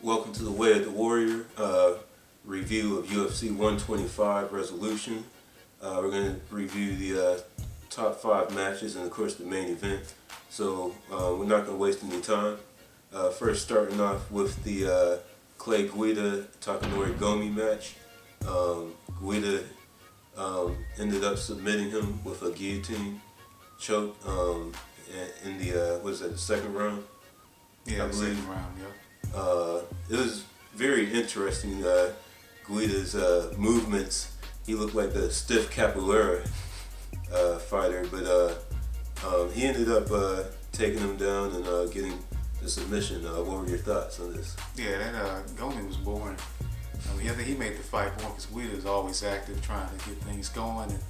Welcome to the Way of the Warrior review of UFC 125 Resolution. We're going to review the top 5 matches and of course the main event. So we're not going to waste any time. First starting off with the Clay Guida Takanori Gomi match. Guida ended up submitting him with a guillotine choke in the the second round? Yeah, the second round, yeah. It was very interesting. Guida's movements. He looked like a stiff capoeira fighter, but he ended up taking him down and getting the submission. What were your thoughts on this? Yeah, that Gomi was boring. I mean, I think he made the fight boring because Guida is always active, trying to get things going, and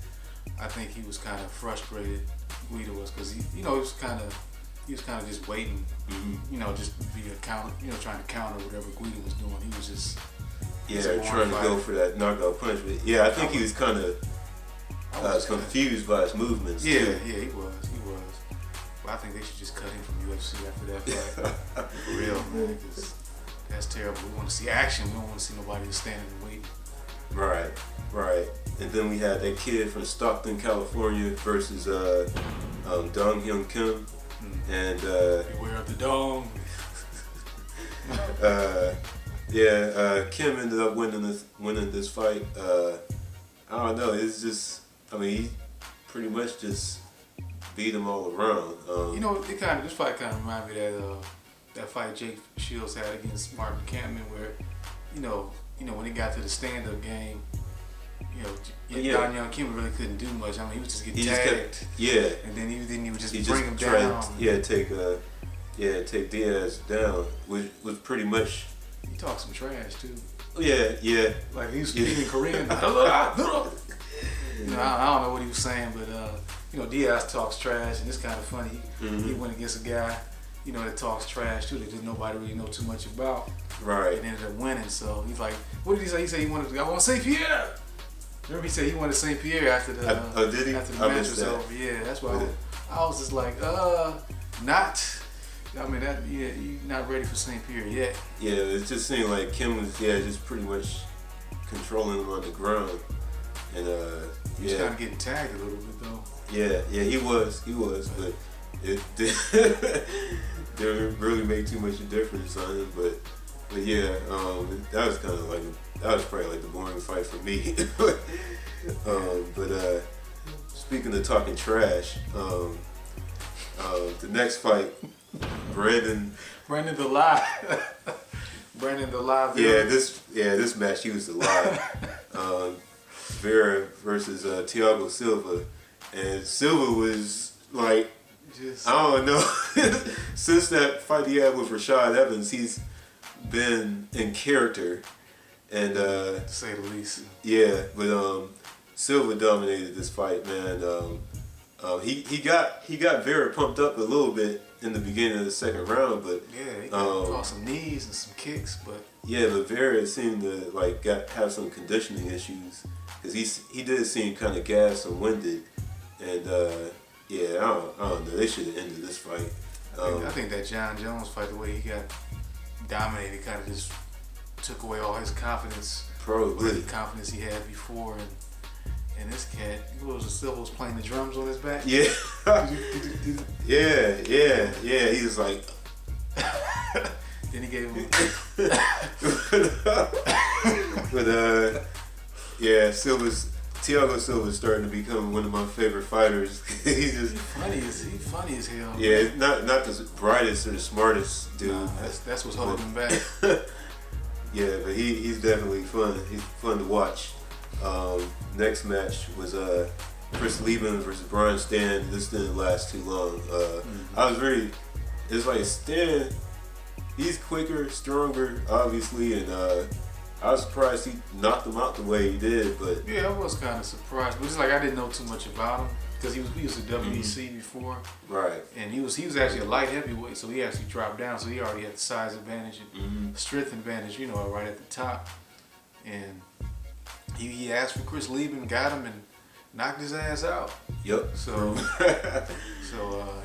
I think he was kind of frustrated. Guida was because he was kind of just waiting, just be a counter, trying to counter whatever Guida was doing. He was just trying to go for that knockout punch. But yeah, I think he was kind of confused by his movements. Yeah, too. yeah, he was. But I think they should just cut him from UFC after that fight. For real, man, because that's terrible. We want to see action. We don't want to see nobody just standing and waiting. Right. And then we had that kid from Stockton, California versus Dong Hyun Kim. And beware of the dong. Kim ended up winning this fight. I don't know. It's just, he pretty much just beat him all around. This fight kind of reminded me of that fight Jake Shields had against Martin Kampman, where when it got to the stand-up game, Don Young Kim really couldn't do much. He was just getting tagged. And then he would just bring him down. Take Diaz down, which was pretty much. He talked some trash too. Yeah. Like he was speaking Korean. I don't know what he was saying, but Diaz talks trash, and it's kind of funny. He went against a guy, that talks trash too, that nobody really know too much about. Right. And ended up winning. So he's like, what did he say? He said he wanted to. I want St. Pierre. Remember he said he wanted St. Pierre after the did he? after the match was over. Yeah, that's why I was just like, not. You're not ready for St. Pierre yet. Yeah, it just seemed like Kim was just pretty much controlling him on the ground, and he was kind of getting tagged a little bit though. Yeah, he was, but it didn't really make too much of a difference on him. But that was kind of that was probably like the boring fight for me. But speaking of talking trash, the next fight. Brandon the Lie. Brandon the Lie. This match he was alive. Vera versus Thiago Silva, and Silva was like, I don't know. Since that fight he had with Rashad Evans, he's been in character, and to say the least. Yeah, but Silva dominated this fight, man. He got Vera pumped up a little bit in the beginning of the second round, but he got some knees and some kicks, but Vera seemed to have some conditioning issues because he did seem kind of gassed and winded, and I don't know. They should have ended this fight. I think that John Jones fight, the way he got dominated, kind of just took away all his confidence. Probably the confidence he had before, and this cat, Silva was playing the drums on his back. Yeah. Yeah. He was like. Then he gave him. But Thiago Silva's starting to become one of my favorite fighters. He's funny as hell. Yeah, not the brightest or the smartest dude. Nah, that's what's holding him back. Yeah, but he's definitely fun. He's fun to watch. Next match was Chris Lieben versus Brian Stan. This didn't last too long. It's like Stan, he's quicker, stronger, obviously, and I was surprised he knocked him out the way he did. But yeah, I was kind of surprised. But it's like I didn't know too much about him because he was a WEC before, right? And he was actually a light heavyweight, so he actually dropped down. So he already had the size advantage and strength advantage, right at the top, and. He asked for Chris Lieben, got him, and knocked his ass out. Yep. So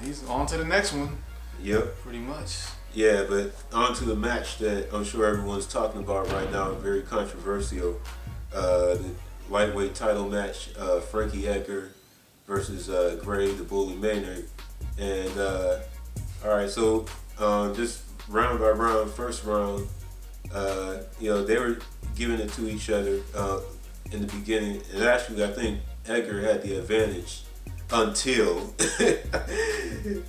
he's on to the next one. Yep. Pretty much. Yeah, but on to the match that I'm sure everyone's talking about right now, very controversial. The lightweight title match, Frankie Edgar versus Gray, the Bully Maynard. And all right, so just round by round, first round, they were giving it to each other in the beginning. And actually, I think Edgar had the advantage until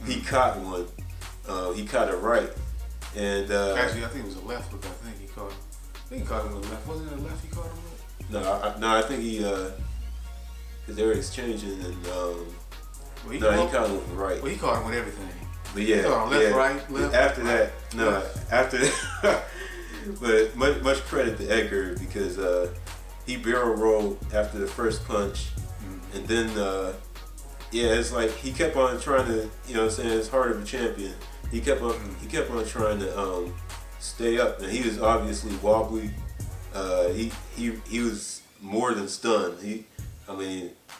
he caught one. He caught it right. And actually, I think it was a left hook. I think he caught him. I think he caught him with a left. Wasn't it a left he caught him with? No, I think he, because they were exchanging, and he caught him with the right. Well, he caught him with everything. But yeah, he caught him left, right, left. After that, left. After that, but much credit to Edgar because he barrel rolled after the first punch, and then it's like he kept on trying to, it's heart of a champion. He kept on trying to stay up, and he was obviously wobbly. He was more than stunned.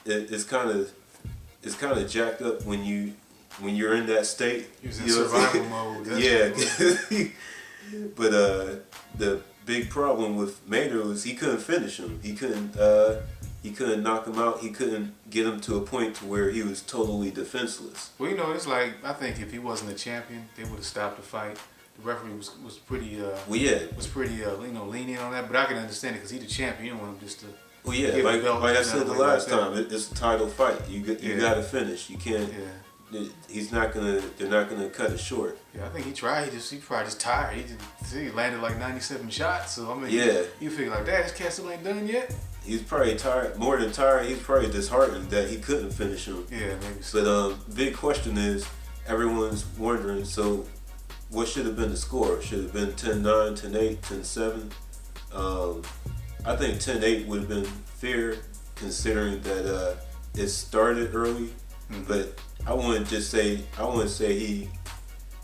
It's kind of jacked up when you're in that state. He was in survival mode. Yeah, but the big problem with Maynard was he couldn't finish him. He couldn't knock him out. He couldn't get him to a point to where he was totally defenseless. Well, it's like, I think if he wasn't a champion, they would have stopped the fight. The referee was pretty lenient on that, but I can understand it because he's the champion. You don't want him just to. Well, yeah, like I said the last time, it's a title fight. You got to finish. You can't. Yeah. They're not gonna cut it short. Yeah, I think he tried. He probably just tired. He landed like 97 shots. So you figure like that. His cat still ain't done yet. He's probably tired, more than tired. He's probably disheartened that he couldn't finish him. Yeah, maybe so. But big question is, everyone's wondering. So, what should have been the score? Should have been 10-9, 10-8, 10-7. I think 10-8 would have been fair, considering that it started early. But I wouldn't say he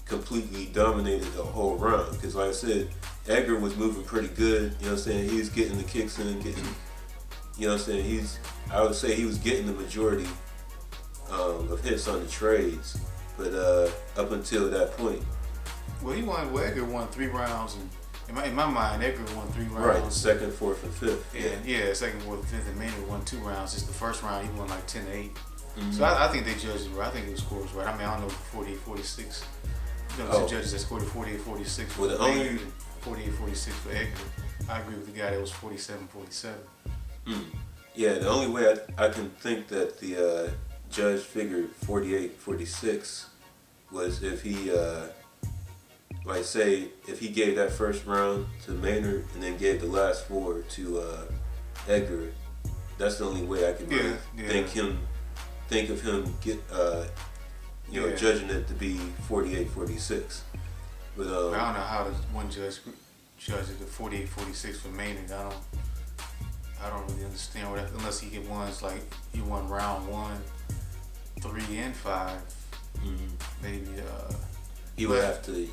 completely dominated the whole round, because like I said, Edgar was moving pretty good. You know what I'm saying? He was getting the kicks in, you know what I'm saying? I would say he was getting the majority of hits on the trades, but up until that point. Well, Edgar won 3 rounds, and in my mind, Edgar won 3 rounds. Right, second, fourth, and fifth. Yeah, second, fourth, and fifth, and Maynard won 2 rounds. Just the first round, he won like 10-8. So I think they judged it right. I think the score was right. I don't know, 48-46. The judges that scored 48-46 for Maynard and 48-46 for Edgar. I agree with the guy that was 47-47. Yeah, the only way I can think that the judge figured 48-46 was if he, if he gave that first round to Maynard and then gave the last 4 to Edgar. That's the only way I can think of him judging it to be 48-46. But I don't know how the one judge judged it to 48-46 for Maynard. I don't really understand what that, unless he get ones like he won round 1, 3, and 5. Maybe he would have to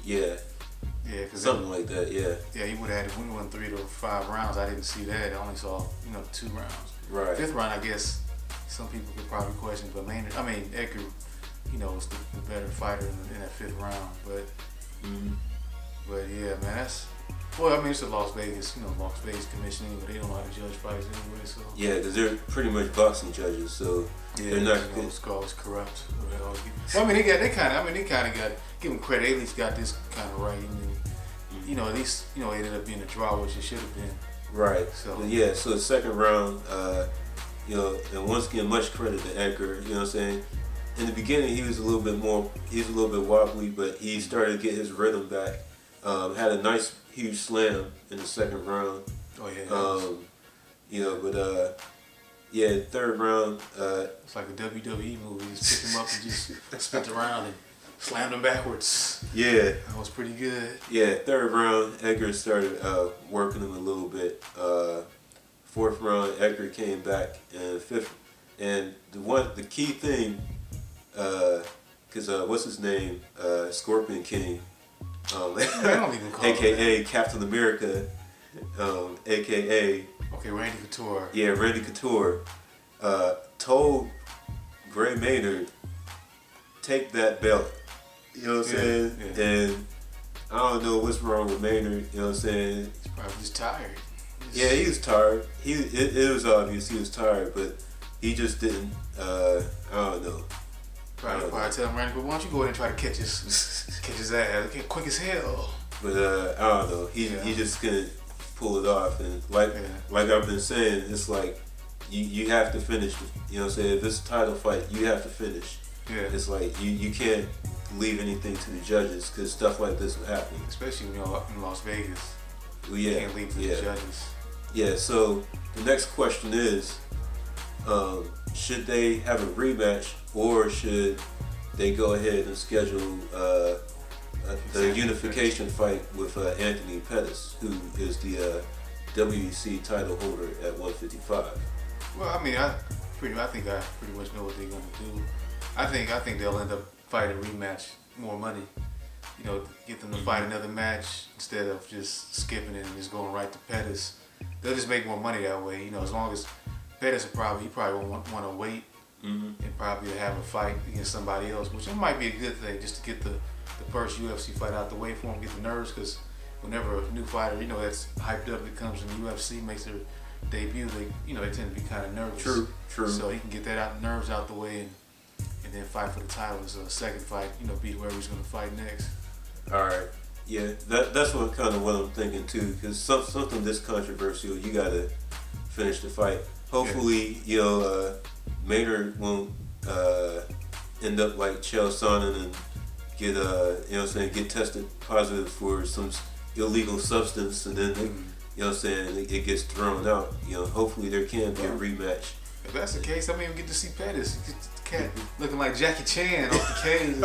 something like that. Yeah, he would have had to win 3 to 5 rounds. I didn't see that. I only saw 2 rounds. Right. 5th round, I guess some people could probably question, but Edgar, was the better fighter in that 5th round. But yeah, man, it's a Las Vegas, Las Vegas commission anyway. They don't know how to judge fights anyway, so. Yeah, because they're pretty much boxing judges, so they're not. It's always corrupt. Well, they kind of got, give them credit. They at least got this kind of right, and at least it ended up being a draw, which it should have been. Right. So so the second round, and once again, much credit to Edgar. You know what I'm saying? In the beginning, he was a little bit wobbly, but he started to get his rhythm back. Had a nice huge slam in the second round. Oh yeah. Third round. It's like a WWE movie. Just picked him up and just spent around and slammed him backwards. Yeah. That was pretty good. Yeah, third round, Edgar started working him a little bit. 4th round, Edgar came back, and 5th, and the key thing, because what's his name, Scorpion King, I don't even call AKA Captain America, AKA Randy Couture. Yeah, Randy Couture told Gray Maynard, take that belt. You know what I'm saying? Yeah. And I don't know what's wrong with Maynard. You know what I'm saying? He's probably just tired. Yeah, he was tired. It was obvious he was tired, but he just didn't. I don't know. Probably tell him, Randy, but why don't you go ahead and try to catch his ass? Get quick as hell. But I don't know. He just couldn't pull it off, and like I've been saying, it's like you have to finish. You know what I'm saying? If it's a title fight, you have to finish. Yeah. It's like you can't leave anything to the judges because stuff like this will happen. Especially when you're in Las Vegas. Well, You can't leave to the judges. Yeah. So the next question is, should they have a rematch or should they go ahead and schedule the unification fight with Anthony Pettis, who is the WEC title holder at 155? Well, I mean, I pretty much know what they're gonna do. I think they'll end up fighting a rematch, more money. You know, get them to fight another match instead of just skipping it and just going right to Pettis. They'll just make more money that way. You know, as long as Pettis he probably won't want to wait and probably have a fight against somebody else, which it might be a good thing just to get the first UFC fight out the way for him, get the nerves, because whenever a new fighter, that's hyped up, that comes in the UFC, makes their debut, they tend to be kind of nervous. True. So he can get that nerves out the way and then fight for the title as a second fight, beat whoever he's going to fight next. All right. Yeah, that's what I'm thinking too, because something this controversial, you got to finish the fight. Hopefully, Maynard won't end up like Chael Sonnen and get get tested positive for some illegal substance, and then it gets thrown out. Hopefully there can be a rematch. If that's the case, I mean, we get to see Pettis. Get the cat looking like Jackie Chan off the cage,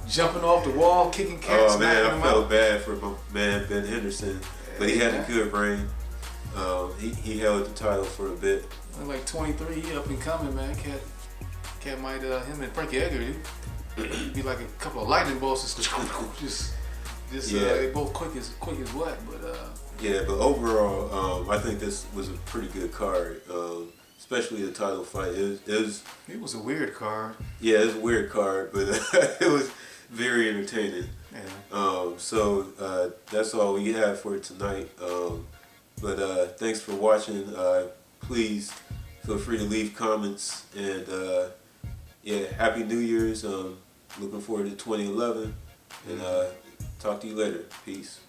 jumping off the wall, kicking cats. Oh man, I felt bad for my man Ben Henderson, but he had a good reign. He held the title for a bit. Like 23, he up and coming, man. Cat might him and Frankie Edgar, be like a couple of lightning bolts. Just they both quick as what, but but overall, I think this was a pretty good card. Especially the title fight. It was a weird card. Yeah, it was a weird card, but it was very entertaining. Yeah. So that's all we have for tonight. But thanks for watching. Please feel free to leave comments, and Happy New Year's. Looking forward to 2011, and talk to you later. Peace.